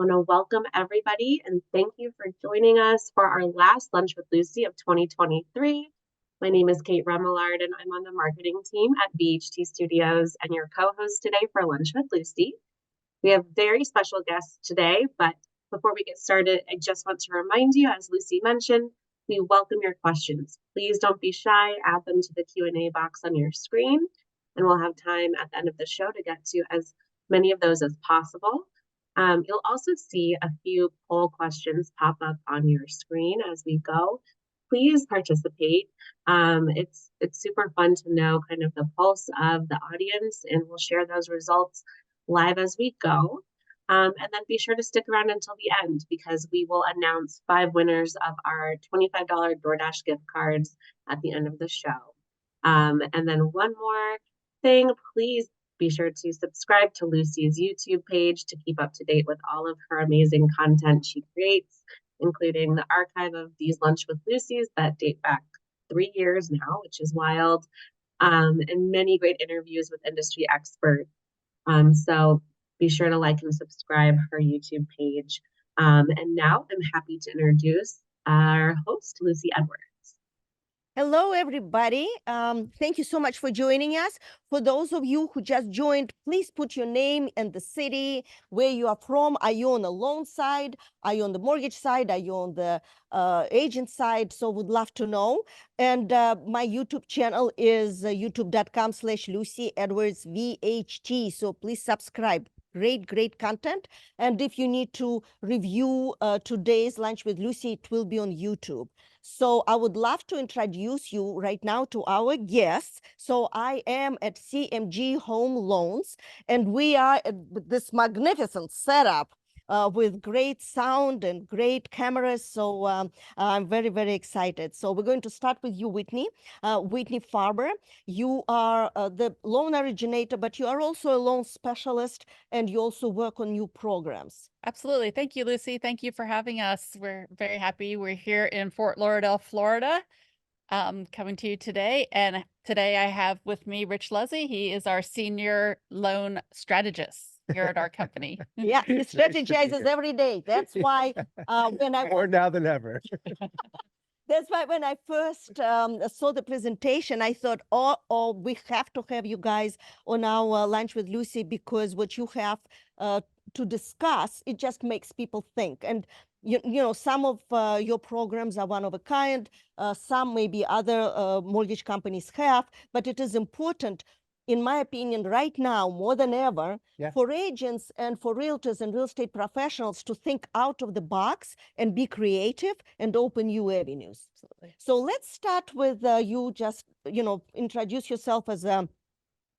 want to welcome everybody and thank you for joining us for our last Lunch with Lucy of 2023. My name is Kate Remillard and I'm on the marketing team at VHT Studios and your co-host today for Lunch with Lucy. We have very special guests today, but before we get started, I just want to remind you, as Lucy mentioned, we welcome your questions. Please don't be shy, add them to the Q&A box on your screen, and we'll have time at the end of the show to get to as many of those as possible. You'll also see a few poll questions pop up on your screen as we go. Please participate. It's super fun to know kind of the pulse of the audience, and we'll share those results live as we go. And then be sure to stick around until the end because we will announce 5 winners of our $25 DoorDash gift cards at the end of the show. And then one more thing, please be sure to subscribe to Lucy's YouTube page to keep up to date with all of her amazing content she creates, including the archive of these Lunch with Lucy's that date back 3 years now, which is wild, and many great interviews with industry experts. So be sure to like and subscribe her YouTube page. And now I'm happy to introduce our host, Lucy Edwards. Hello, everybody. Thank you so much for joining us. For those of you who just joined, please put your name and the city where you are from. Are you on the loan side? Are you on the mortgage side? Are you on the agent side? So would love to know. And my YouTube channel is youtube.com/Lucy Edwards VHT. So please subscribe. Great content. And if you need to review today's Lunch with Lucy, it will be on YouTube. So I would love to introduce you right now to our guests. So I am at CMG Home Loans, and we are at this magnificent setup with great sound and great cameras. So I'm very excited. So we're going to start with you, Whitney. Whitney Farber, you are the loan originator, but you are also a loan specialist, and you also work on new programs. Absolutely. Thank you, Lucy. Thank you for having us. We're very happy. We're here in Fort Lauderdale, Florida, coming to you today. And today I have with me Rich Luzzy. He is our senior loan strategist here at our company. Yeah, he strategizes every day. That's why when I more now than ever. That's why when I first saw the presentation, I thought, oh, we have to have you guys on our Lunch with Lucy because what you have to discuss, it just makes people think. And, you know, some of your programs are one of a kind, some maybe other mortgage companies have, but it is important, in my opinion, right now, more than ever, for agents and for realtors and real estate professionals to think out of the box and be creative and open new avenues. Absolutely. So let's start with you just, introduce yourself as a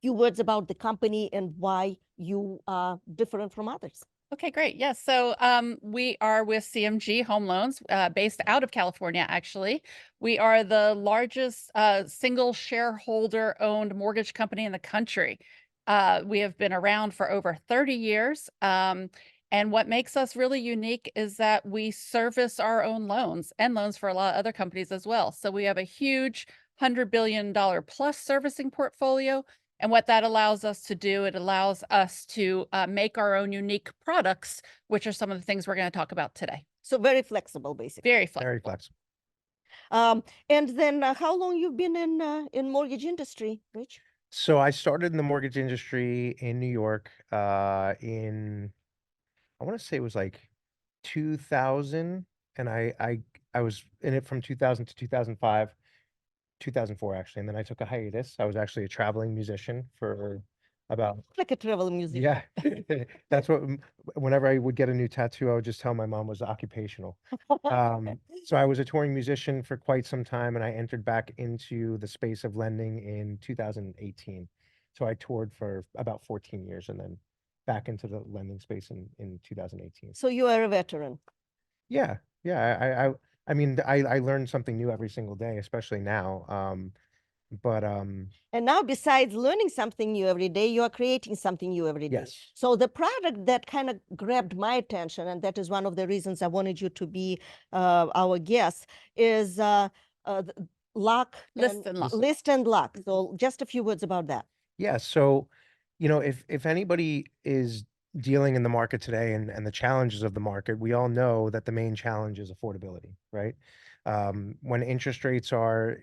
few words about the company and why you are different from others. Okay, great. Yes. So we are with CMG Home Loans, based out of California, actually. We are the largest single shareholder owned mortgage company in the country. We have been around for over 30 years. And what makes us really unique is that we service our own loans and loans for a lot of other companies as well. So we have a huge $100 billion plus servicing portfolio. And what that allows us to do, it allows us to make our own unique products, which are some of the things we're going to talk about today. So very flexible, basically. Very flexible. Very flexible. And then how long you've been in mortgage industry, Rich? So I started in the mortgage industry in New York I want to say it was like 2000, and I was in it from 2000 to 2005. 2004 actually, and then I took a hiatus. I was actually a traveling musician for about like a travel musician. Yeah. That's what whenever I would get a new tattoo, I would just tell my mom was occupational. So I was a touring musician for quite some time, and I entered back into the space of lending in 2018. So I toured for about 14 years and then back into the lending space in 2018. So you are a veteran. Yeah. I mean, I learn something new every single day, especially now. And now, besides learning something new every day, you are creating something new every day. Yes. So the product that kind of grabbed my attention, and that is one of the reasons I wanted you to be our guest, is lock List and lock. List and lock. So just a few words about that. Yeah. So, if anybody is dealing in the market today and the challenges of the market, we all know that the main challenge is affordability, right? When interest rates are,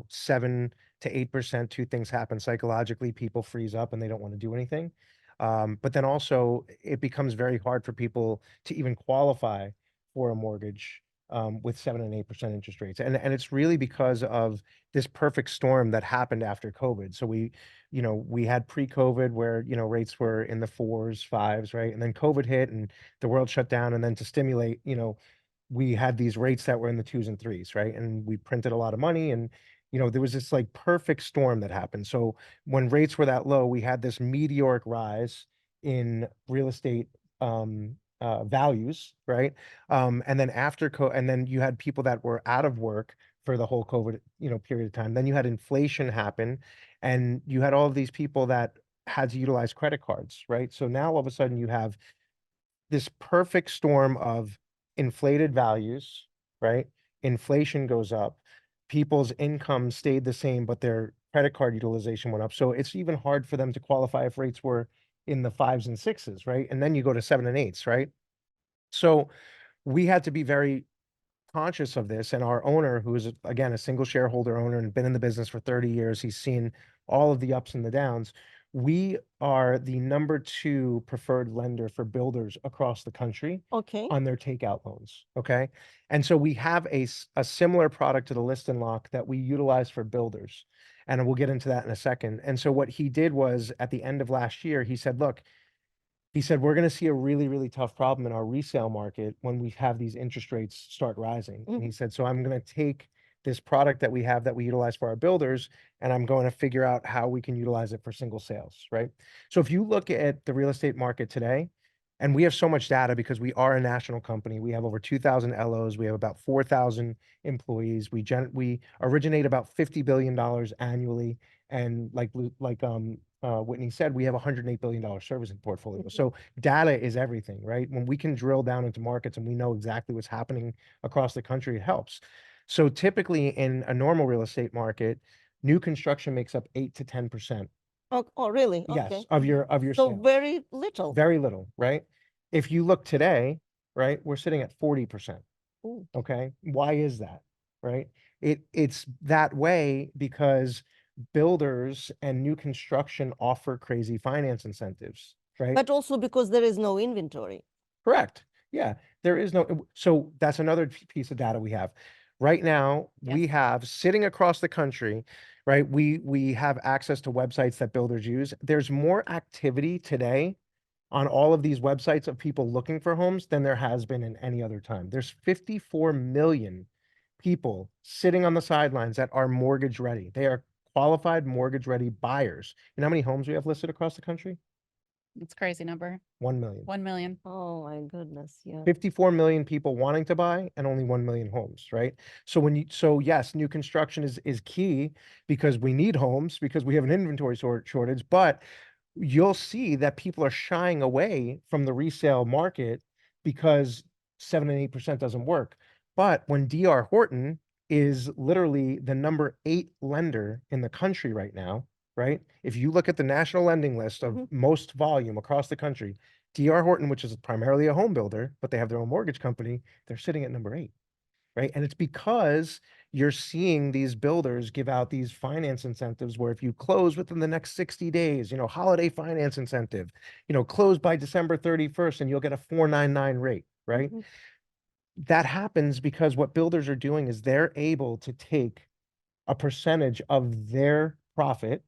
7 to 8%, two things happen psychologically. People freeze up and they don't want to do anything. But then also it becomes very hard for people to even qualify for a mortgage with 7 and 8% interest rates. And it's really because of this perfect storm that happened after COVID. So we had pre-COVID where, rates were in the 4s, 5s, right? And then COVID hit and the world shut down. And then to stimulate, we had these rates that were in the 2s and 3s, right? And we printed a lot of money and, there was this like perfect storm that happened. So when rates were that low, we had this meteoric rise in real estate values, right? And then and then you had people that were out of work for the whole COVID, period of time. Then you had inflation happen and you had all of these people that had to utilize credit cards, right? So now all of a sudden you have this perfect storm of inflated values, right? Inflation goes up, people's income stayed the same, but their credit card utilization went up. So it's even hard for them to qualify if rates were in the 5s and 6s, right? And then you go to 7 and 8s, right? So we had to be very conscious of this. And our owner, who is again a single shareholder owner and been in the business for 30 years, he's seen all of the ups and the downs. We are the number 2 preferred lender for builders across the country Okay. on their takeout loans. Okay. And so we have a similar product to the list and lock that we utilize for builders. And we'll get into that in a second. And so what he did was at the end of last year, he said, look, we're going to see a really, really tough problem in our resale market when we have these interest rates start rising. And he said, so I'm going to take this product that we have that we utilize for our builders, and I'm going to figure out how we can utilize it for single sales, right? So if you look at the real estate market today, and we have so much data because we are a national company, we have over 2,000 LOs, we have about 4,000 employees, we originate about $50 billion annually, and like Whitney said, we have $108 billion servicing portfolio. So data is everything, right? When we can drill down into markets and we know exactly what's happening across the country, it helps. So typically in a normal real estate market, new construction makes up 8 to 10%. Oh, really? Yes, Okay. of your So sales. very little. Very little, right? If you look today, right, we're sitting at 40%. Ooh. Okay. Why is that? Right? It's that way because builders and new construction offer crazy finance incentives, right? But also because there is no inventory. Correct. Yeah, there is no. So that's another piece of data we have. Right now, we have sitting across the country, right? We have access to websites that builders use. There's more activity today on all of these websites of people looking for homes than there has been in any other time. There's 54 million people sitting on the sidelines that are mortgage ready. They are qualified mortgage ready buyers. You know how many homes we have listed across the country? It's a crazy number. 1 million. 1 million. Oh my goodness. Yeah. 54 million people wanting to buy and only 1 million homes, right? So yes, new construction is key because we need homes because we have an inventory shortage, but you'll see that people are shying away from the resale market because 7 and 8% doesn't work. But when D.R. Horton is literally the number 8 lender in the country right now, right? If you look at the national lending list of most volume across the country, D.R. Horton, which is primarily a home builder, but they have their own mortgage company, they're sitting at number 8, right? And it's because you're seeing these builders give out these finance incentives where if you close within the next 60 days, holiday finance incentive, close by December 31st and you'll get a 4.99 rate, right? That happens because what builders are doing is they're able to take a percentage of their profit,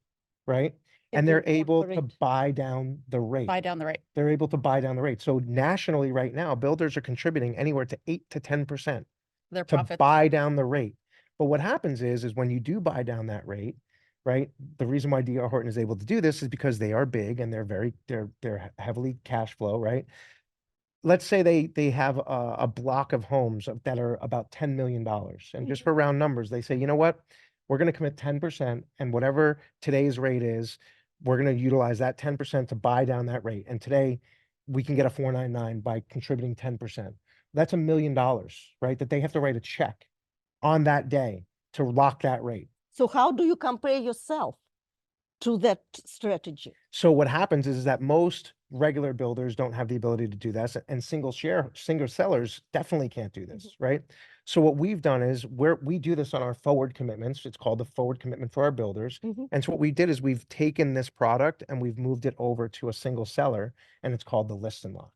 right? And they're able to buy down the rate. Buy down the rate. They're able to buy down the rate. So nationally right now, builders are contributing anywhere to 8 to 10% Their to profits. buy down the rate. But what happens is when you do buy down that rate, right? The reason why D.R. Horton is able to do this is because they are big and they're heavily cash flow, right? Let's say they have a block of homes that are about $10 million. And just for round numbers, they say, you know what? We're going to commit 10% and whatever today's rate is, we're going to utilize that 10% to buy down that rate. And today we can get a 4.99 by contributing 10%. That's $1 million, right? That they have to write a check on that day to lock that rate. So how do you compare yourself to that strategy? So what happens is that most regular builders don't have the ability to do this, and single sellers definitely can't do this, right? So what we've done is we do this on our forward commitments. It's called the forward commitment for our builders. And so what we did is we've taken this product and we've moved it over to a single seller, and it's called the list and lock.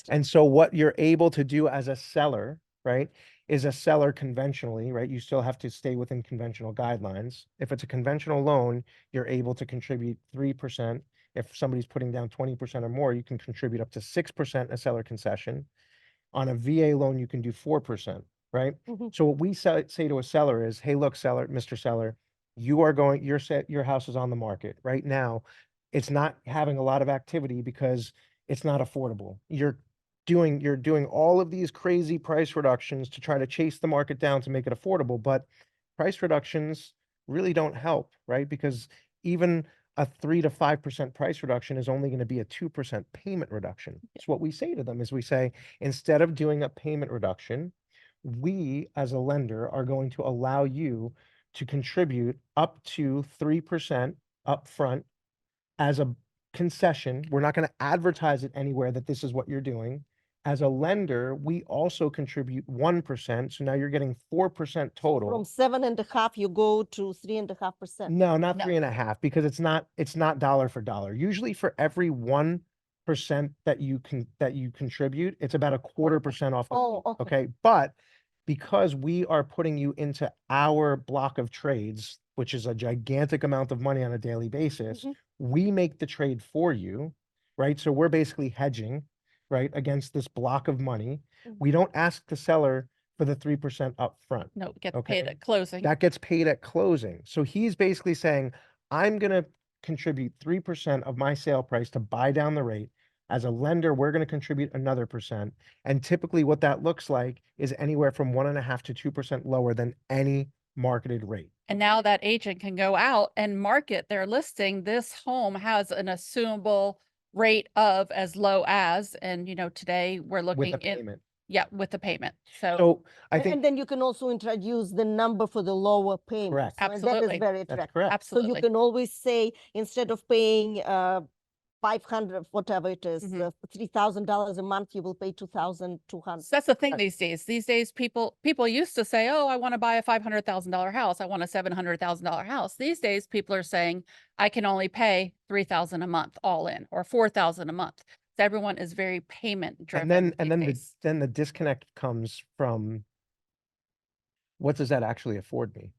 And so what you're able to do as a seller, right, is a seller conventionally, right? You still have to stay within conventional guidelines. If it's a conventional loan, you're able to contribute 3%. If somebody's putting down 20% or more, you can contribute up to 6% a seller concession. On a VA loan, you can do 4%, right? So what we say to a seller is, hey, look, seller, Mr. Seller, your house is on the market right now. It's not having a lot of activity because it's not affordable. You're doing all of these crazy price reductions to try to chase the market down to make it affordable, but price reductions really don't help, right? Because even a 3 to 5% price reduction is only going to be a 2% payment reduction. So what we say to them is we say, instead of doing a payment reduction, we as a lender are going to allow you to contribute up to 3% upfront as a concession. We're not going to advertise it anywhere that this is what you're doing. As a lender, we also contribute 1%. So now you're getting 4% total. From 7.5, you go to 3.5%. No, not No. 3.5, because it's not dollar for dollar. Usually for every 1% that you contribute, it's about 1/4% off. Oh, okay. Okay. But because we are putting you into our block of trades, which is a gigantic amount of money on a daily basis, we make the trade for you, right? So we're basically hedging, right, against this block of money. We don't ask the seller for the 3% up front. No, it gets Okay. paid at closing. That gets paid at closing. So he's basically saying, I'm going to contribute 3% of my sale price to buy down the rate. As a lender, we're going to contribute another %. And typically what that looks like is anywhere from 1.5 to 2% lower than any marketed rate. And now that agent can go out and market their listing. This home has an assumable rate of as low as, and today we're With looking the payment. Yeah, with the payment. So So I think And then you can also introduce the number for the lower payment. Correct. So that Absolutely. is very that's attractive. correct. So absolutely. you can always say, instead of paying 500, whatever it is, $3,000 a month, you will pay 2,200. So that's the thing Right. these days. These days, people used to say, "Oh, I want to buy a $500,000 house. I want a $700,000 house." These days, people are saying, "I can only pay $3,000 a month all in, or $4,000 a month." So everyone is very payment driven. Then the disconnect comes from, what does that actually afford me?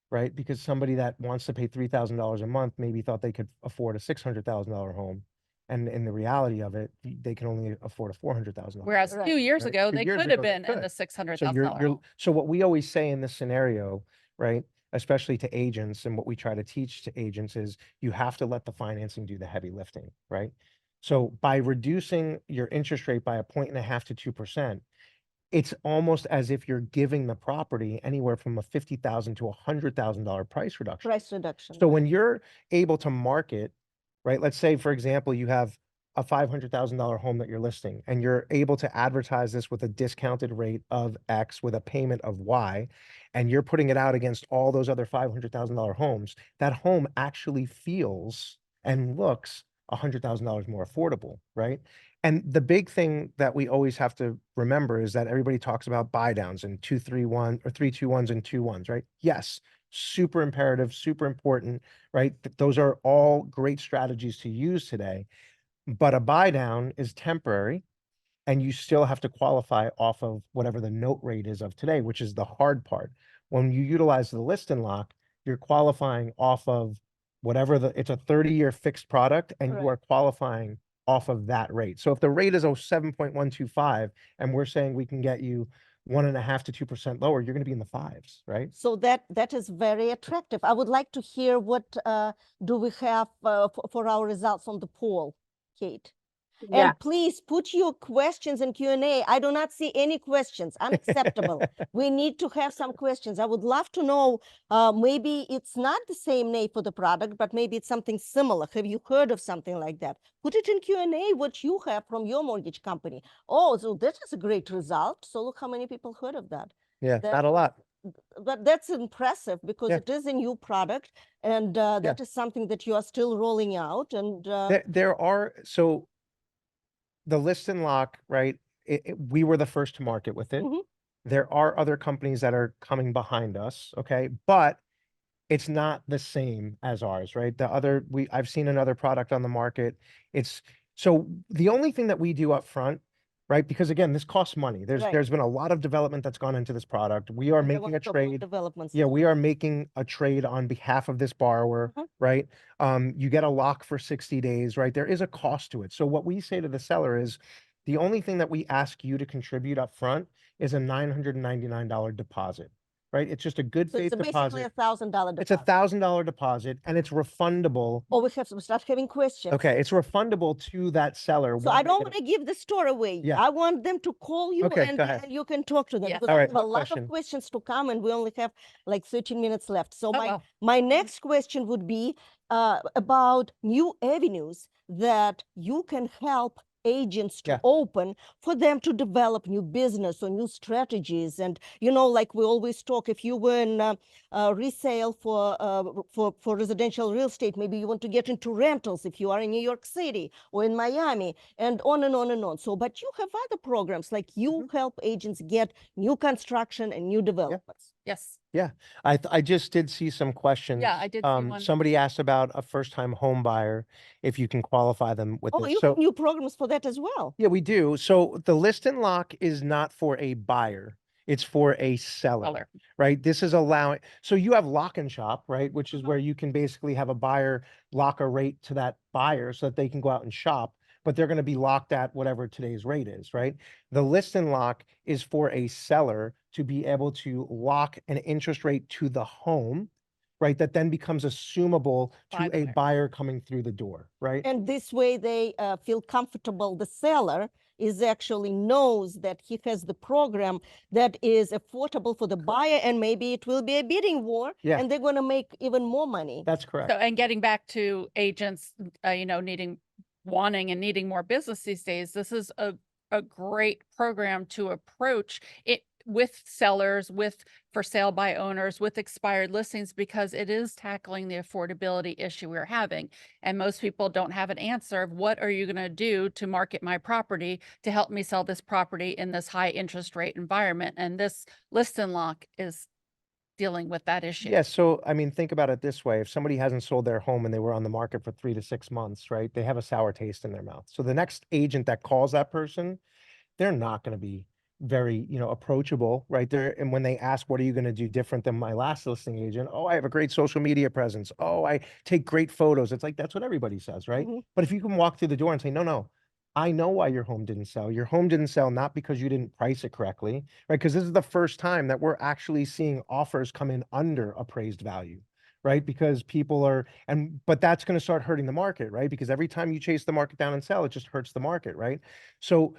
Right? Because somebody that wants to pay $3,000 a month maybe thought they could afford a $600,000 home. And in the reality of it, they can only afford a $400,000. Whereas a Right. few years Right. ago, 2 they years could have ago, they been in the could. $600,000 home. So what we always say in this scenario, right, especially to agents, and what we try to teach to agents is you have to let the financing do the heavy lifting, right? So by reducing your interest rate by 1.5 to 2%, it's almost as if you're giving the property anywhere from a $50,000 to $100,000 price reduction. Price reduction. So right. when you're able to market, right, let's say, for example, you have a $500,000 home that you're listing, and you're able to advertise this with a discounted rate of X with a payment of Y, and you're putting it out against all those other $500,000 homes, that home actually feels and looks $100,000 more affordable, right? And the big thing that we always have to remember is that everybody talks about buy downs and 2-3-1 or 3-2-1s and 2-1s, right? Yes, super imperative, super important, right? Those are all great strategies to use today, but a buy down is temporary, and you still have to qualify off of whatever the note rate is of today, which is the hard part. When you utilize the list and lock, you're qualifying off of whatever it's a 30-year fixed product, and you Right. are qualifying off of that rate. So if the rate is 7.125 and we're saying we can get you 1.5 to 2% lower, you're going to be in the 5s, right? So that is very attractive. I would like to hear what do we have for our results on the poll, Kate. Yeah. And please put your questions in Q&A. I do not see any questions. Unacceptable. We need to have some questions. I would love to know, maybe it's not the same name for the product, but maybe it's something similar. Have you heard of something like that? Put it in Q&A, what you have from your mortgage company. Oh, so that is a great result. So look how many people heard of that. Yeah, not a lot. But that's impressive because Yeah. it is a new product, and that is something that you are still rolling out. And There are, so the list and lock, right? We were the first to market with it. Mhm. There are other companies that are coming behind us, okay? But it's not the same as ours, right? I've seen another product on the market. So the only thing that we do up front, right? Because again, this costs money. Right. There's been a lot of development that's gone into this product. We are And I making want a to talk about trade. developments. Yeah, we are making a trade on behalf of this borrower, Mhm. right? You get a lock for 60 days, right? There is a cost to it. So what we say to the seller is the only thing that we ask you to contribute up front is a $999 deposit, right? It's just a good So it's faith basically deposit. $1,000 It's a deposit. $1,000 deposit and it's refundable. Oh, we have to start having questions. Okay, it's refundable to that seller. So when I they don't get want to give the store away. Yeah. I want them to call you Okay, and, go ahead. and you can talk to them. Yes. Because All I right, have a what lot question? of questions to come and we only have like 13 minutes left. So Oh, wow. my next question would be about new avenues that you can help agents to Yeah. open for them to develop new business or new strategies. And, like we always talk, if you were in resale for residential real estate, maybe you want to get into rentals if you are in New York City or in Miami, and on and on and on. So, but you have other programs like you help agents get new construction and new developments. Yes. Yeah, I just did see some questions. Yeah, I did see one. Somebody asked about a first-time home buyer, if you can qualify them with Oh, this. you So have new programs for that as well. yeah, we do. So the list and lock is not for a buyer. It's for a seller, Seller. right? This is allowing, so you have lock and shop, right? Which is where you can basically have a buyer lock a rate to that buyer so that they can go out and shop, but they're going to be locked at whatever today's rate is, right? The list and lock is for a seller to be able to lock an interest rate to the home, right? That then becomes assumable By to the a buyer. buyer coming through the door, right? And this way they feel comfortable. The seller is actually knows that he has the program that is affordable for the buyer, and maybe it will be a bidding war, Yeah. and they're going to make even more money. That's correct. So, and getting back to agents, wanting and needing more business these days, this is a great program to approach it with sellers, with for sale by owners, with expired listings, because it is tackling the affordability issue we're having. And most people don't have an answer of what are you going to do to market my property to help me sell this property in this high interest rate environment. And this list and lock is dealing with that issue. Yeah, so I mean, think about it this way. If somebody hasn't sold their home and they were on the market for 3 to 6 months, right? They have a sour taste in their mouth. So the next agent that calls that person, they're not going to be very, approachable, right? And when they ask, what are you going to do different than my last listing agent? Oh, I have a great social media presence. Oh, I take great photos. It's like, that's what everybody says, right? Mhm. But if you can walk through the door and say, no, I know why your home didn't sell. Your home didn't sell not because you didn't price it correctly, right? Because this is the first time that we're actually seeing offers come in under appraised value, right? Because people but that's going to start hurting the market, right? Because every time you chase the market down and sell, it just hurts the market, right? So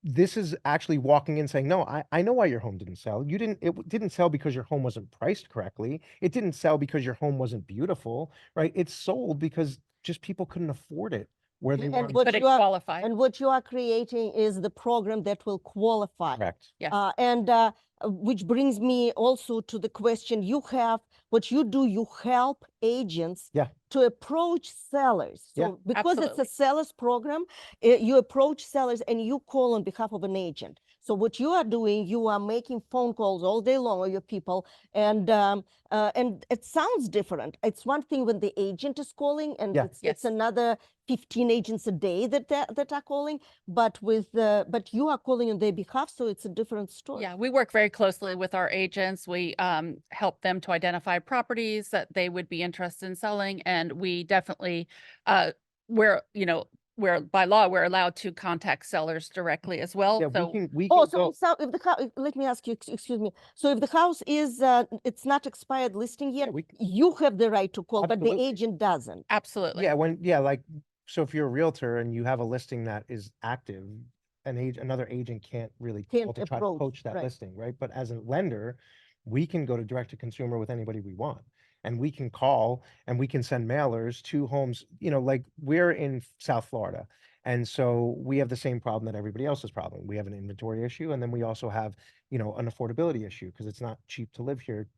this is actually walking in saying, no, I know why your home didn't sell. It didn't sell because your home wasn't priced correctly. It didn't sell because your home wasn't beautiful, right? It sold because just people couldn't afford it where they And wanted. what But it you are qualified. and what you are creating is the program that will qualify. Correct. Yes. Which brings me also to the question what you do, you help agents Yeah. to approach sellers. So Yeah. because it's Absolutely. a sellers program, you approach sellers and you call on behalf of an agent. So what you are doing, you are making phone calls all day long with your people, and it sounds different. It's one thing when the agent is calling, and Yeah. it's Yes. another 15 agents a day that are calling, but you are calling on their behalf, so it's a different story. Yeah, we work very closely with our agents. We help them to identify properties that they would be interested in selling, and we definitely, where by law we're allowed to contact sellers directly as well. Yeah, So we Oh, can go. so if the house, let me ask you, excuse me. So if the house is, it's not expired listing yet, we you have the right to call, but the Absolutely. agent doesn't. absolutely. Yeah, like, so if you're a realtor and you have a listing that is active, another agent can't really call Can't to try to approach, poach that right. listing, right? But as a lender, we can go to direct to consumer with anybody we want. And we can call and we can send mailers to homes, like we're in South Florida. And so we have the same problem that everybody else is problem. We have an inventory issue. And then we also have, an affordability issue because it's not cheap to live here.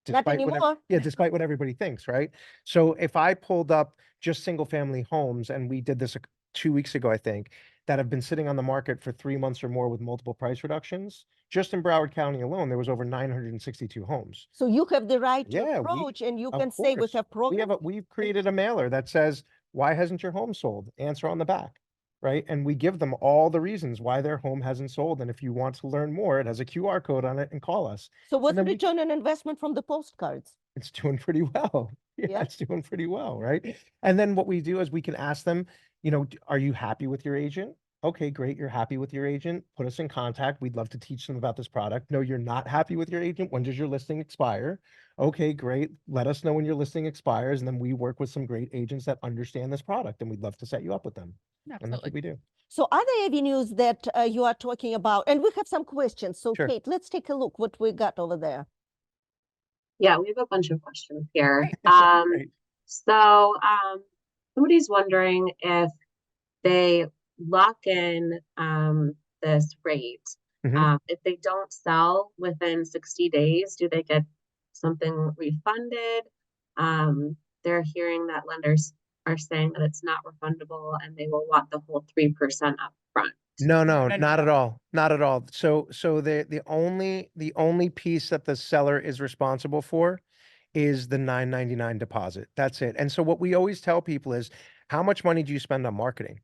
Not anymore. Despite what everybody thinks, right? So if I pulled up just single family homes and we did this 2 weeks ago, I think, that have been sitting on the market for 3 months or more with multiple price reductions. Just in Broward County alone, there was over 962 homes. So you have the right to Yeah, approach and you Of can say we course, have programs. we've created a mailer that says, why hasn't your home sold? Answer on the back, right? And we give them all the reasons why their home hasn't sold. And if you want to learn more, it has a QR code on it and call us. So what's then we- return on investment from the postcards? It's doing pretty well. Yeah, Yeah. it's doing pretty well, right? And then what we do is we can ask them, you know, are you happy with your agent? Okay, great. You're happy with your agent. Put us in contact. We'd love to teach them about this product. No, you're not happy with your agent. When does your listing expire? Okay, great. Let us know when your listing expires. And then we work with some great agents that understand this product and we'd love to set you up with them. And that's Absolutely. what we do. So other avenues that you are talking about, and we have some questions. So Sure. Kate, let's take a look what we got over there. Yeah, we have a bunch of questions here. Great. So somebody's wondering if they lock in this rate. If they don't sell within 60 days, do they get something refunded? They're hearing that lenders are saying that it's not refundable and they will want the whole 3% up front. No, No, not at no. all. Not at all. So the only piece that the seller is responsible for is the $9.99 deposit. That's it. And so what we always tell people is, how much money do you spend on marketing?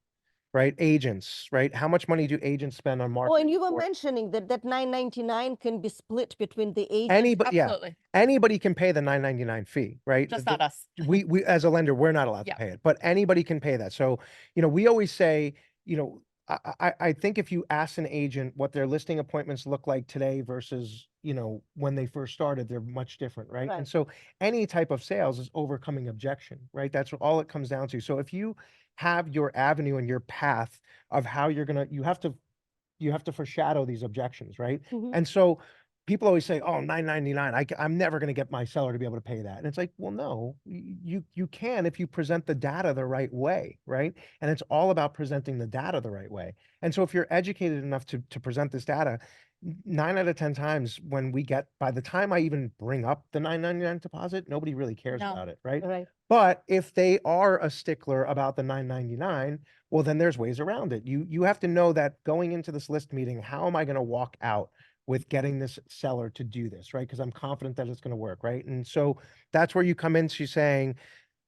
Right? Agents, right? How much money do agents spend on Oh, marketing? and you were for- mentioning that $9.99 can be split between the agent. Anybody, yeah, Absolutely. anybody can pay the $9.99 fee, right? Just not us. We as a lender, we're not allowed Yeah. to pay it, but anybody can pay that. So, you know, we always say, you know, I think if you ask an agent what their listing appointments look like today versus, you know, when they first started, they're much different, right? Right. And so any type of sales is overcoming objection, right? That's all it comes down to. So if you have your avenue and your path of how you're gonna, you have to foreshadow these objections, right? Mhm. And so people always say, oh, $9.99, I'm never going to get my seller to be able to pay that. And it's like, well, no, you can if you present the data the right way, right? And it's all about presenting the data the right way. And so if you're educated enough to present this data, 9 out of 10 times when we get, by the time I even bring up the $9.99 deposit, nobody really cares No. about it, right? Right. But if they are a stickler about the $9.99, well, then there's ways around it. You have to know that going into this list meeting, how am I going to walk out with getting this seller to do this, right? Because I'm confident that it's going to work, right? And so that's where you come into saying,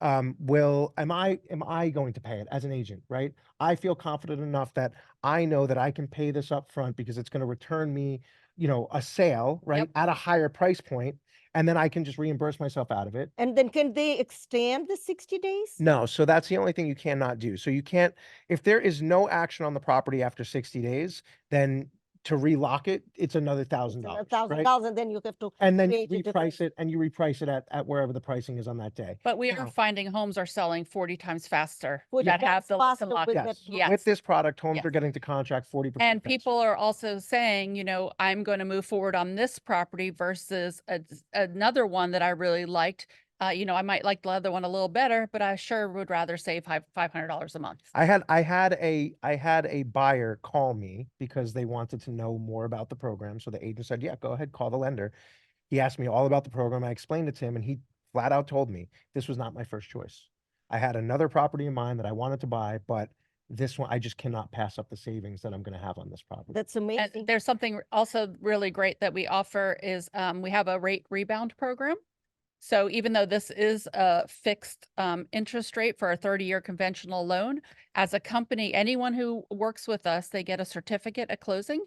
am I going to pay it as an agent, right? I feel confident enough that I know that I can pay this up front because it's going to return me, you know, a sale, right? Yep. At a higher price point, and then I can just reimburse myself out of it. And then can they extend the 60 days? No, so that's the only thing you cannot do. So you can't, if there is no action on the property after 60 days, then to relock it, it's another $1,000, right? $1,000, and then you have to And then create a different- reprice it, and you reprice it at wherever the pricing is on that day. But we are Now- finding homes are selling 40 times faster 40 that have times the faster listen lock. with Yes, that Yes. with this product, homes Yes. are getting to contract 40%. And faster. people are also saying, you know, I'm going to move forward on this property versus another one that I really liked. You know, I might like the other one a little better, but I sure would rather save $500 a month. I had a buyer call me because they wanted to know more about the program. So the agent said, yeah, go ahead, call the lender. He asked me all about the program. I explained it to him, and he flat out told me this was not my first choice. I had another property in mind that I wanted to buy, but this one, I just cannot pass up the savings that I'm going to have on this property. That's And amazing. there's something also really great that we offer is we have a rate rebound program. So even though this is a fixed interest rate for a 30-year conventional loan, as a company, anyone who works with us, they get a certificate at closing.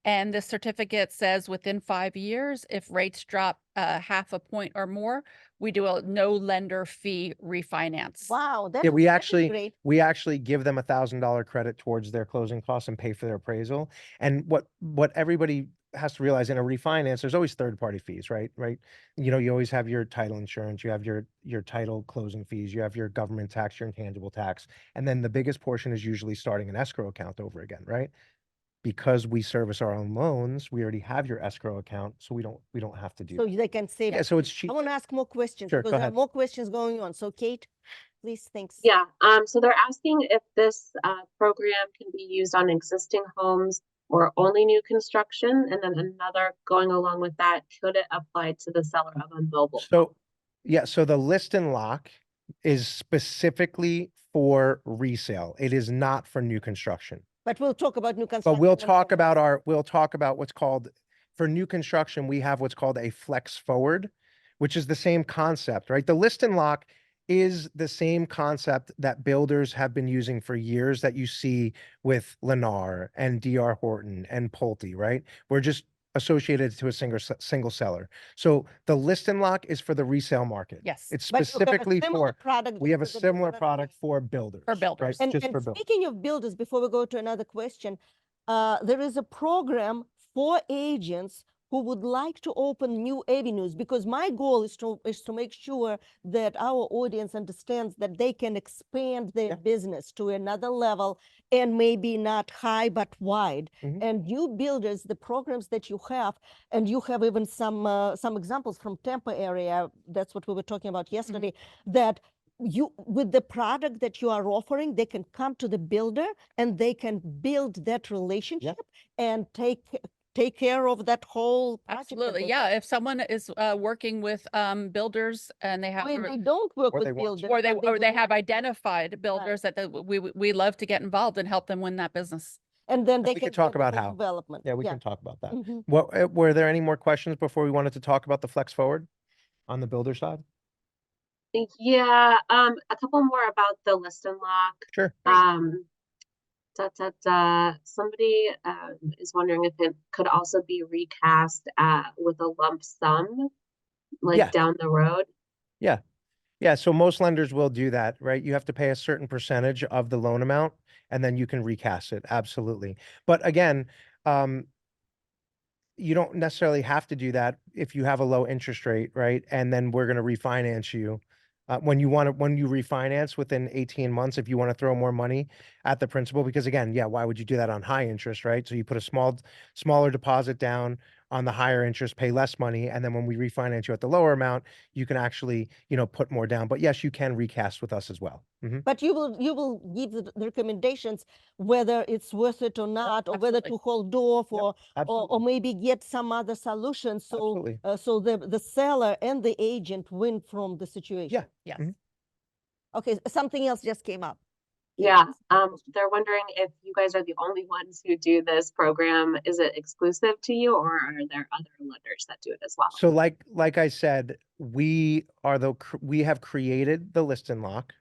And this certificate says within 5 years, if rates drop half a point or more, we do a no lender fee refinance. Wow, Yeah, we that is actually great. we actually give them $1,000 credit towards their closing costs and pay for their appraisal. And what everybody has to realize in a refinance, there's always third-party fees, right? Right. You know, you always have your title insurance, you have your title closing fees, you have your government tax, your intangible tax, and then the biggest portion is usually starting an escrow account over again, right? Because we service our own loans, we already have your escrow account, so we don't have to do So that. they can save. Yeah, so it's cheap. I want to ask more questions Sure, because go there are ahead. more questions going on. So Kate, please, thanks. Yeah, so they're asking if this program can be used on existing homes or only new construction, and then another going along with that, could it apply to the seller of a mobile home? So, yeah, so the list and lock is specifically for resale. It is not for new construction. But we'll talk about new But construction. we'll and talk homes. about we'll talk about what's called, for new construction, we have what's called a flex forward, which is the same concept, right? The list and lock is the same concept that builders have been using for years that you see with Lennar and DR Horton and Pulte, right? We're just associated to a single seller. So the list and lock is for the resale market. Yes. It's But you have a specifically similar for, product we have a that is similar different product way. for builders. For builders. Right? And, Just and for builders. speaking of builders, before we go to another question, there is a program for agents who would like to open new avenues, because my goal is to make sure that our audience understands that they can expand their Yeah. business to another level, and maybe not high but wide. Mhm. And new builders, the programs that you have, and you have even some examples from Tampa area. That's what we were talking about yesterday. That you, with the product that you are offering, they can come to the builder and they can build that relationship and take care of that whole project. that Absolutely. they- Yeah. If someone is working with builders and they have I mean, a- they don't work Or with they want to. builders. or they but or they would have like- identified builders that we love to get involved and help them win that business. And then they we can could talk get the about whole how. development. Yeah, we can talk about that. Mhm. What, were there any more questions before we wanted to talk about the flex forward on the builder side? Yeah, a couple more about the list and lock. Sure. Somebody is wondering if it could also be recast with a lump sum, like Yeah. down the road. Yeah, so most lenders will do that, right? You have to pay a certain percentage of the loan amount and then you can recast it. Absolutely. But again, you don't necessarily have to do that if you have a low interest rate, right? And then we're going to refinance you. When you refinance within 18 months, if you want to throw more money at the principal, because again, yeah, why would you do that on high interest, right? So you put a smaller deposit down on the higher interest, pay less money. And then when we refinance you at the lower amount, you can actually, put more down. But yes, you can recast with us as well. Mhm. But you will give the recommendations whether it's worth it or not, or whether absolutely. to hold off, Yep, or absolutely. maybe get some other solution. So Absolutely. so the seller and the agent win from the situation. Yes. Mhm. Okay, something else just came up. Yeah, they're wondering if you guys are the only ones who do this program. Is it exclusive to you, or are there other lenders that do it as well? So like I said, we have created the list and lock.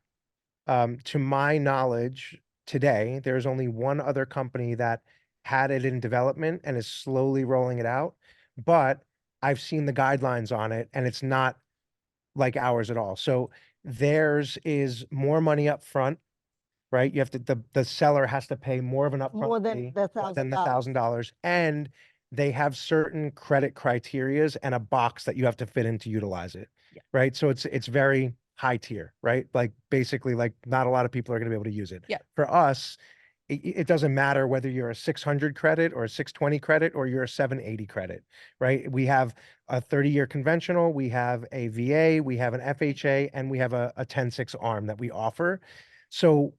To my knowledge, today, there's only one other company that had it in development and is slowly rolling it out. But I've seen the guidelines on it and it's not like ours at all. So theirs is more money up front, right? You have to, the seller has to pay more of an More upfront than fee the than the $1,000. $1,000. And they have certain credit criterias and a box that you have to fit in to utilize it. Yeah. Right. So it's very high tier, right? Like basically like not a lot of people are going to be able to use it. Yeah. For us, it doesn't matter whether you're a 600 credit or a 620 credit or you're a 780 credit, right? We have a 30-year conventional, we have a VA, we have an FHA, and we have a 10-6 arm that we offer. So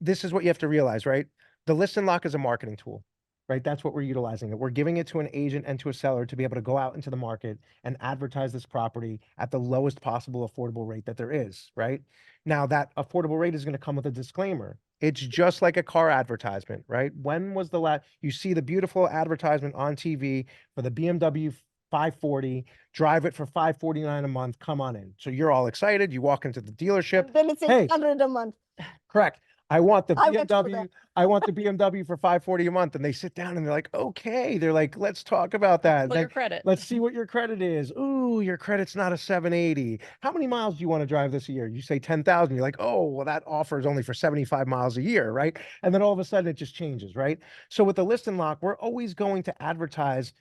this is what you have to realize, right? The list and lock is a marketing tool, right? That's what we're utilizing it. We're giving it to an agent and to a seller to be able to go out into the market and advertise this property at the lowest possible affordable rate that there is, right? Now that affordable rate is going to come with a disclaimer. It's just like a car advertisement, right? When was the last, you see the beautiful advertisement on TV for the BMW 540, drive it for $549 a month, come on in. So you're all excited. You walk into the dealership. And then it's Hey. 800 a month. Correct. I want the I went through BMW. that. I want the BMW for $540 a month. And they sit down and they're like, okay. They're like, let's talk about that. Put your Like, credit. let's see what your credit is. Ooh, your credit's not a 780. How many miles do you want to drive this year? You say 10,000. You're like, oh, well, that offer is only for 75 miles a year, right? And then all of a sudden it just changes, right? So with the list and lock, we're always going to advertise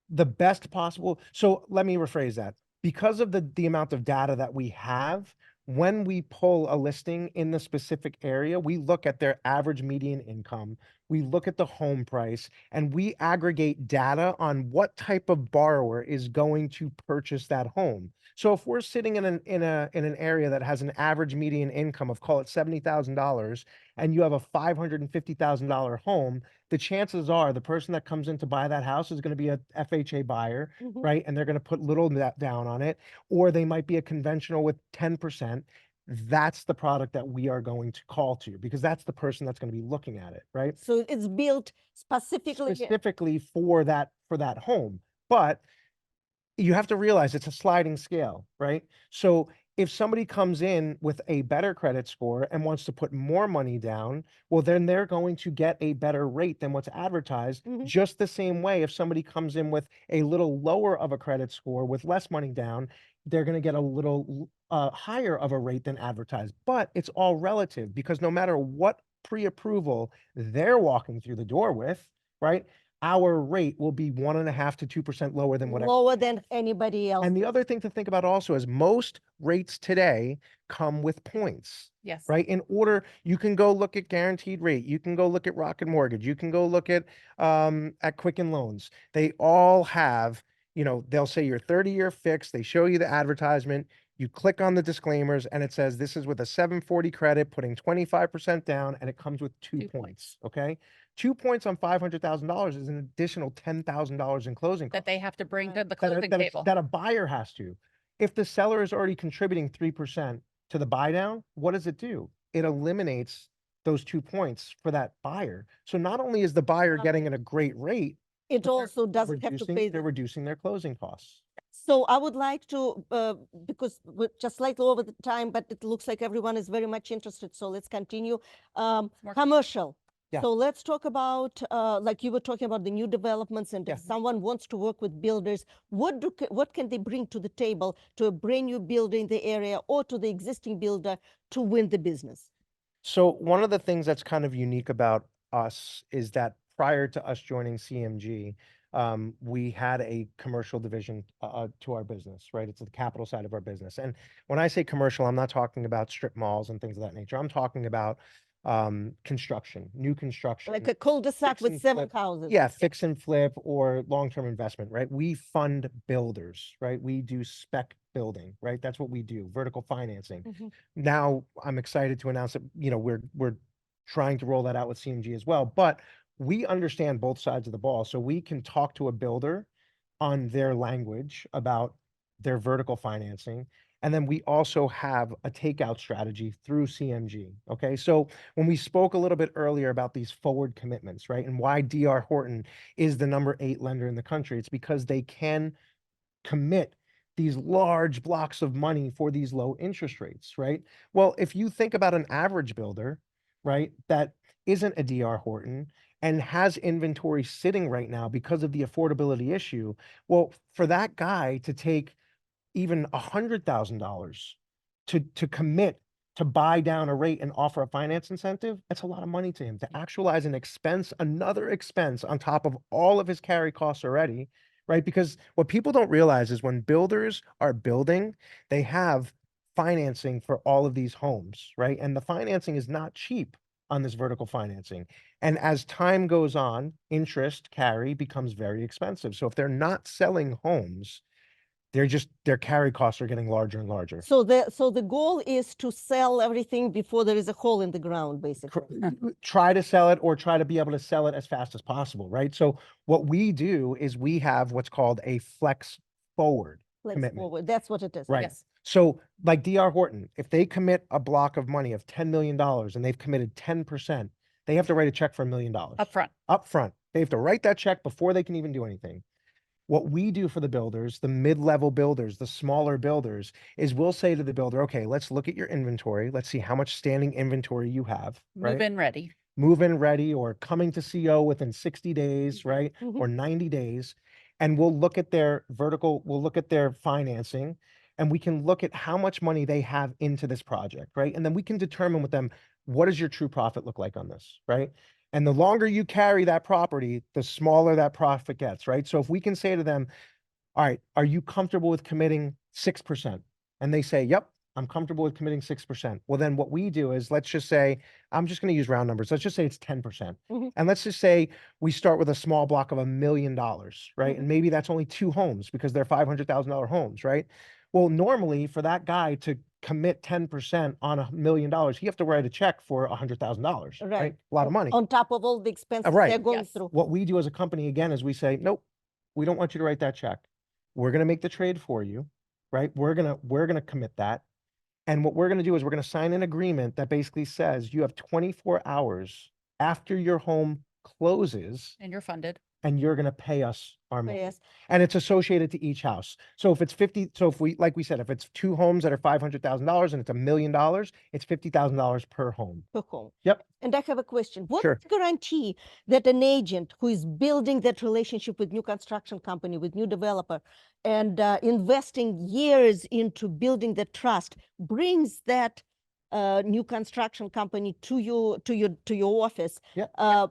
the best possible. So let me rephrase that. Because of the amount of data that we have, when we pull a listing in the specific area, we look at their average median income, we look at the home price, and we aggregate data on what type of borrower is going to purchase that home. So if we're sitting in an area that has an average median income of, call it $70,000, and you have a $550,000 home, the chances are the person that comes in to buy that house is going to be a FHA buyer, Mhm. right? And they're going to put little down on it, or they might be a conventional with 10%. that's the product that we are going to call to, because that's the person that's going to be looking at it, right? So it's built specifically. For that home. But you have to realize it's a sliding scale, right? So if somebody comes in with a better credit score and wants to put more money down, well, then they're going to get a better rate than what's advertised. Mhm. Just the same way, if somebody comes in with a little lower of a credit score with less money down, they're going to get a little higher of a rate than advertised. But it's all relative, because no matter what pre-approval they're walking through the door with, right, our rate will be 1.5% to 2% lower than whatever. Lower than anybody else. And the other thing to think about also is most rates today come with points, Yes. right? In order, you can go look at guaranteed rate, you can go look at Rocket Mortgage, you can go look at Quicken Loans. They all have, they'll say your 30-year fixed, they show you the advertisement, you click on the disclaimers, and it says this is with a 740 credit, putting 25% down, and it comes with 2 points, okay? 2 points on $500,000 is an additional $10,000 in closing costs That they have to bring to the that closing table. a buyer has to. If the seller is already contributing 3% to the buy down, what does it do? It eliminates those 2 points for that buyer. So not only is the buyer getting at a great rate, It but they're also doesn't have to pay. they're reducing their closing costs. So I would like to, because we're just slightly over the time, but it looks like everyone is very much interested. So let's continue. More- Commercial. Yeah. So let's talk about, like you were talking about the new developments, and if Yeah. someone wants to work with builders, what can they bring to the table to a brand new builder in the area or to the existing builder to win the business? So one of the things that's kind of unique about us is that prior to us joining CMG, we had a commercial division to our business, right? It's the capital side of our business. And when I say commercial, I'm not talking about strip malls and things of that nature. I'm talking about construction, new construction. Like a cul-de-sac fix with and 7 flip. houses. Yeah, fix and flip or long-term investment, right? We fund builders, right? We do spec building, right? That's what we do, vertical financing. Mhm. Now I'm excited to announce that, we're trying to roll that out with CMG as well, but we understand both sides of the ball. So we can talk to a builder on their language about their vertical financing. And then we also have a takeout strategy through CMG. Okay. So when we spoke a little bit earlier about these forward commitments, right? And why DR Horton is the number 8 lender in the country, it's because they can commit these large blocks of money for these low interest rates, right? Well, if you think about an average builder, right, that isn't a DR Horton and has inventory sitting right now because of the affordability issue, well, for that guy to take even $100,000 to commit to buy down a rate and offer a finance incentive, that's a lot of money to him. To actualize an expense, another expense on top of all of his carry costs already, right? Because what people don't realize is when builders are building, they have financing for all of these homes, right? And the financing is not cheap on this vertical financing. And as time goes on, interest carry becomes very expensive. So if they're not selling homes, their carry costs are getting larger and larger. So the goal is to sell everything before there is a hole in the ground, basically. Try to sell it or try to be able to sell it as fast as possible, right? So what we do is we have what's called a flex forward Let's commitment. forward. That's what it is. Right. Yes. So like DR Horton, if they commit a block of money of $10 million and they've committed 10%, they have to write a check for $1 million. Upfront. Upfront. They have to write that check before they can even do anything. What we do for the builders, the mid-level builders, the smaller builders, is we'll say to the builder, okay, let's look at your inventory. Let's see how much standing inventory you have, right? Move in ready. Move in ready or coming to CO within 60 days, right? Mhm. Or 90 days. And we'll look at their we'll look at their financing, and we can look at how much money they have into this project, right? And then we can determine with them, what does your true profit look like on this, right? And the longer you carry that property, the smaller that profit gets, right? So if we can say to them, all right, are you comfortable with committing 6%? And they say, yep, I'm comfortable with committing 6%. Well, then what we do is, let's just say, I'm just going to use round numbers. Let's just say it's 10%. Mhm. And let's just say we start with a small block of $1 million, right? And maybe that's only 2 homes because they're $500,000 homes, right? Well, normally for that guy to commit 10% on $1 million, he have to write a check for $100,000, right? A lot of money. On top of all the expenses Right. they're going Yes. through. What we do as a company, again, is we say, nope, we don't want you to write that check. We're going to make the trade for you, right? We're going to commit that. And what we're going to do is we're going to sign an agreement that basically says you have 24 hours after your home closes And you're funded. and you're going to pay us our money. Yes. And it's associated to each house. So if it's 50, so if we, like we said, if it's 2 homes that are $500,000 and it's $1 million, it's $50,000 per home. Per home. Yep. And I have a question. What Sure. guarantee that an agent who is building that relationship with new construction company, with new developer, and investing years into building the trust, brings that new construction company to your office, Yeah.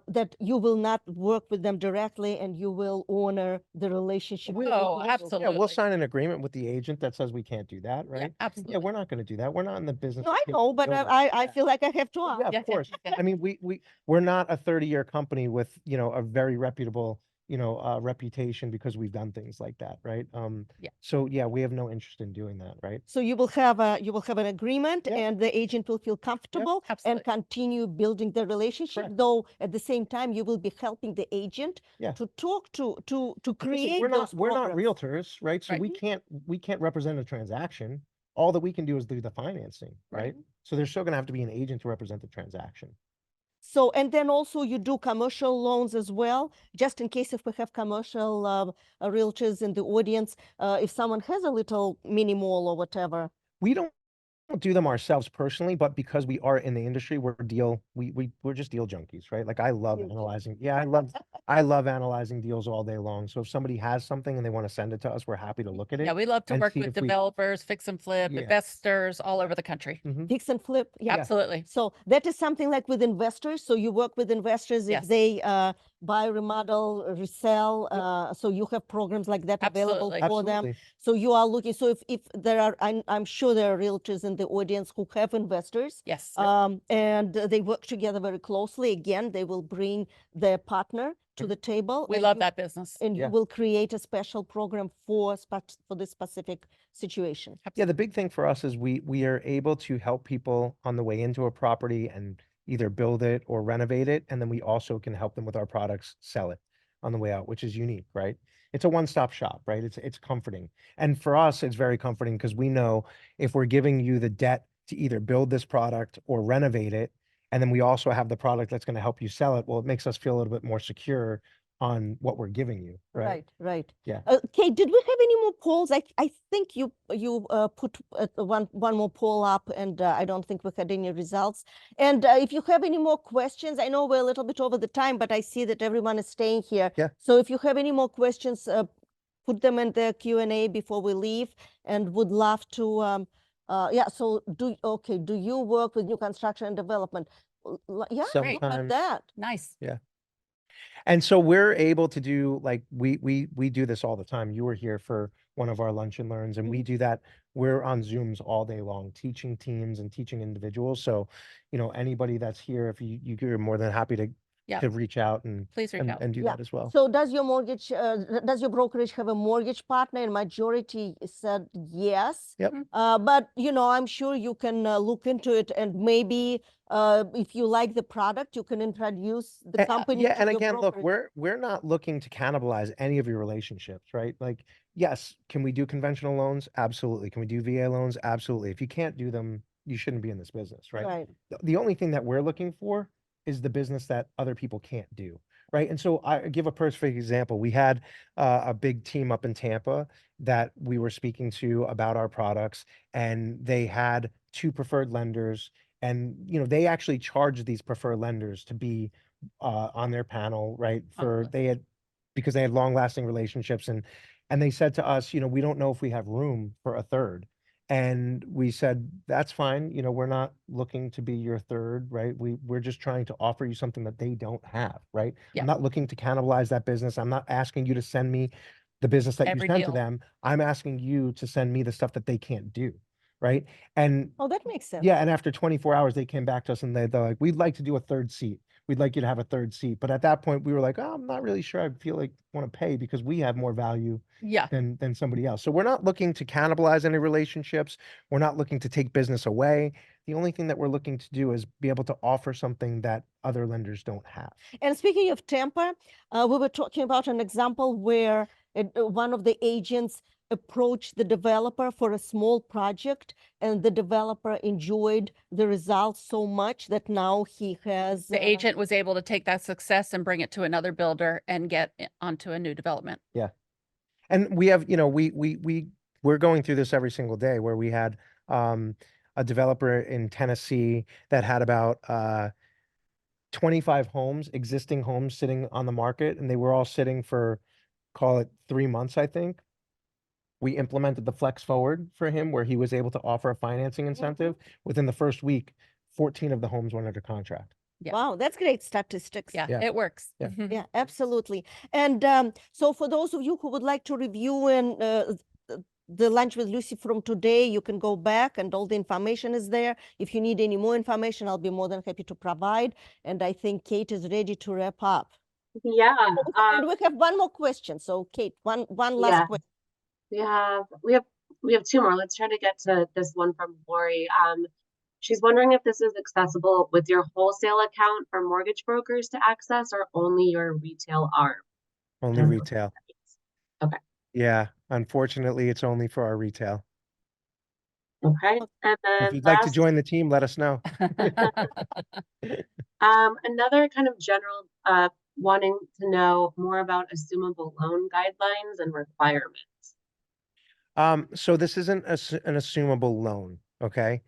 that you will not work with them directly and you will honor the relationship? We- Oh, we'll- absolutely. Yeah, we'll sign an agreement with the agent that says we can't do that, Yeah, right? Yeah, absolutely. we're not going to do that. We're not in the business. No, of I taking know, but buildings. I Yeah. feel like I have to ask. Yeah, of Yeah, course. yeah. I mean, we're not a 30-year company with, a very reputable, reputation because we've done things like that, right? Yeah. So yeah, we have no interest in doing that, right? So you will have an agreement, Yeah. and the agent will feel comfortable and absolutely. continue building the relationship. Correct. Though at the same time, you will be helping the agent Yeah. to talk to Listen, create we're those not programs. realtors, right? So Right. we can't represent a transaction. All that we can do is do the financing, right? So there's still going to have to be an agent to represent the transaction. So, and then also you do commercial loans as well, just in case if we have commercial realtors in the audience, if someone has a little mini mall or whatever. We don't do them ourselves personally, but because we are in the industry, we're just deal junkies, right? Like I love Deal junkies. analyzing. Yeah, I love analyzing deals all day long. So if somebody has something and they want to send it to us, we're happy to look at it. Yeah, we love to and work see with if we- developers, fix and flip, Yeah. investors all over the country. Mhm. Fix and flip. Yeah. Absolutely. So that is something like with investors. So you work with investors if Yes. they buy, remodel, resell. So you have programs like that available Absolutely. for them. Absolutely. So you are looking. So if there are, I'm sure there are realtors in the audience who have investors. Yes. And they work together very closely. Again, they will bring their partner to the table. We and love you- that business. And Yeah. you will create a special program for this specific situation. Yeah, the big thing for us is we are able to help people on the way into a property and either build it or renovate it, and then we also can help them with our products, sell it on the way out, which is unique, right? It's a one-stop shop, right? It's comforting. And for us, it's very comforting because we know if we're giving you the debt to either build this product or renovate it, and then we also have the product that's going to help you sell it, well, it makes us feel a little bit more secure on what we're giving you, right? Right. Yeah. Kate, did we have any more polls? I think you put one more poll up, and I don't think we had any results. And if you have any more questions, I know we're a little bit over the time, but I see that everyone is staying here. Yeah. So if you have any more questions, put them in the Q&A before we leave, and would love to. Yeah. So do you work with new construction and development? Yeah. How about Sometimes. that? Nice. And so we're able to do like we do this all the time. You were here for one of our lunch and learns, and we do that. We're on Zooms all day long, teaching teams and teaching individuals. So, anybody that's here, if you're more than happy to Yeah. reach out and Please reach out. and do Yeah. that as well. So does your brokerage have a mortgage partner? And majority said yes. Yep. But I'm sure you can look into it, and maybe if you like the product, you can introduce the company. Yeah, to and your again, look, brokerage. we're not looking to cannibalize any of your relationships, right? Like, yes, can we do conventional loans? Absolutely. Can we do VA loans? Absolutely. If you can't do them, you shouldn't be in this business, right? Right. The only thing that we're looking for is the business that other people can't do, right? And so I give a perfect example. We had a big team up in Tampa that we were speaking to about our products, and they had 2 preferred lenders, and they actually charged these preferred lenders to be on their panel, right? Because they had long-lasting relationships, and they said to us, we don't know if we have room for a third. And we said, that's fine. We're not looking to be your third, right? We're just trying to offer you something that they don't have, right? Yeah. I'm not looking to cannibalize that business. I'm not asking you to send me the business that Every you sent to deal. them. I'm asking you to send me the stuff that they can't do, right? And Oh, that makes sense. yeah, and after 24 hours, they came back to us and they're like, we'd like to do a third seat. We'd like you to have a third seat. But at that point, we were like, oh, I'm not really sure I feel like want to pay because we have more value Yeah. than somebody else. So we're not looking to cannibalize any relationships. We're not looking to take business away. The only thing that we're looking to do is be able to offer something that other lenders don't have. And speaking of Tampa, we were talking about an example where one of the agents approached the developer for a small project, and the developer enjoyed the results so much that now he has The agent was able to take that success and bring it to another builder and get onto a new development. And we have, we're going through this every single day where we had a developer in Tennessee that had about 25 homes, existing homes sitting on the market, and they were all sitting for, call it 3 months, I think. We implemented the flex forward for him where he was able to offer a financing incentive. Within the first week, 14 of the homes went under contract. Yeah. Wow, that's great statistics. Yeah, Yeah. it works. Yeah. Mhm. Yeah, absolutely. And so for those of you who would like to review the Lunch with Lucy from today, you can go back and all the information is there. If you need any more information, I'll be more than happy to provide. And I think Kate is ready to wrap up. Yeah. And we have one more question. So Kate, one last Yeah. question. We have two more. Let's try to get to this one from Lori. She's wondering if this is accessible with your wholesale account for mortgage brokers to access or only your retail arm. Only retail. Okay. Yeah, unfortunately, it's only for our retail. Okay. And If then you'd like to last, join the team, let us know. another kind of general wanting to know more about assumable loan guidelines and requirements. So this isn't an assumable loan, okay?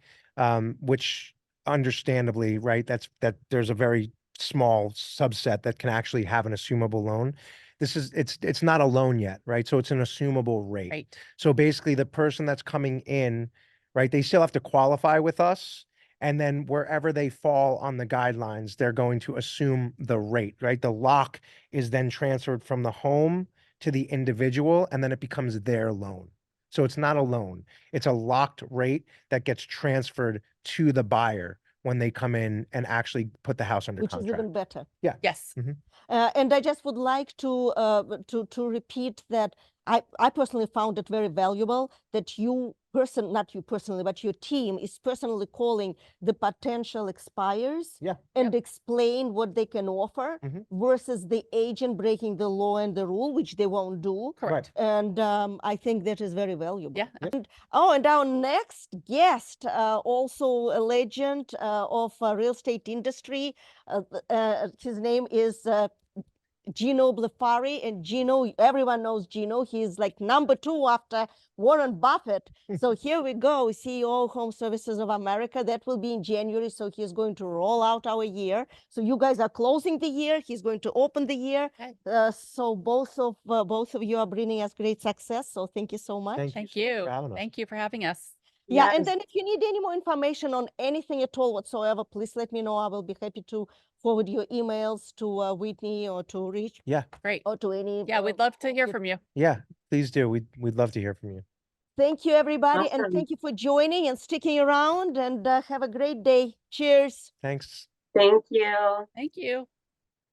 Which understandably, right, that there's a very small subset that can actually have an assumable loan. It's not a loan yet, right? So it's an assumable rate. Right. So basically the person that's coming in, right, they still have to qualify with us. And then wherever they fall on the guidelines, they're going to assume the rate, right? The lock is then transferred from the home to the individual, and then it becomes their loan. So it's not a loan. It's a locked rate that gets transferred to the buyer when they come in and actually put the house under Which is contract. even better. Yes. And I just would like to repeat that I personally found it very valuable that not you personally, but your team is personally calling the potential expires Yeah. and explain what they can offer Mhm. versus the agent breaking the law and the rule, which they won't do. Correct. And I think that is very valuable. Yeah. And our next guest, also a legend of real estate industry. His name is Gino Blefari, and Gino, everyone knows Gino. He's like #2 after Warren Buffett. So here we go, CEO Home Services of America. That will be in January. So he's going to roll out our year. So you guys are closing the year. He's going to open the year. Okay. So both of you are bringing us great success. So thank you so much. Thank so much you. for having us. Thank you for having us. Yeah, Yes. and then if you need any more information on anything at all whatsoever, please let me know. I will be happy to forward your emails to Whitney or to Rich Yeah, Great. or to any. Yeah, we'd love to hear from you. yeah, please do. We'd love to hear from you. Thank you, everybody, and Awesome. thank you for joining and sticking around. And have a great day. Cheers. Thanks. Thank you. Thank you.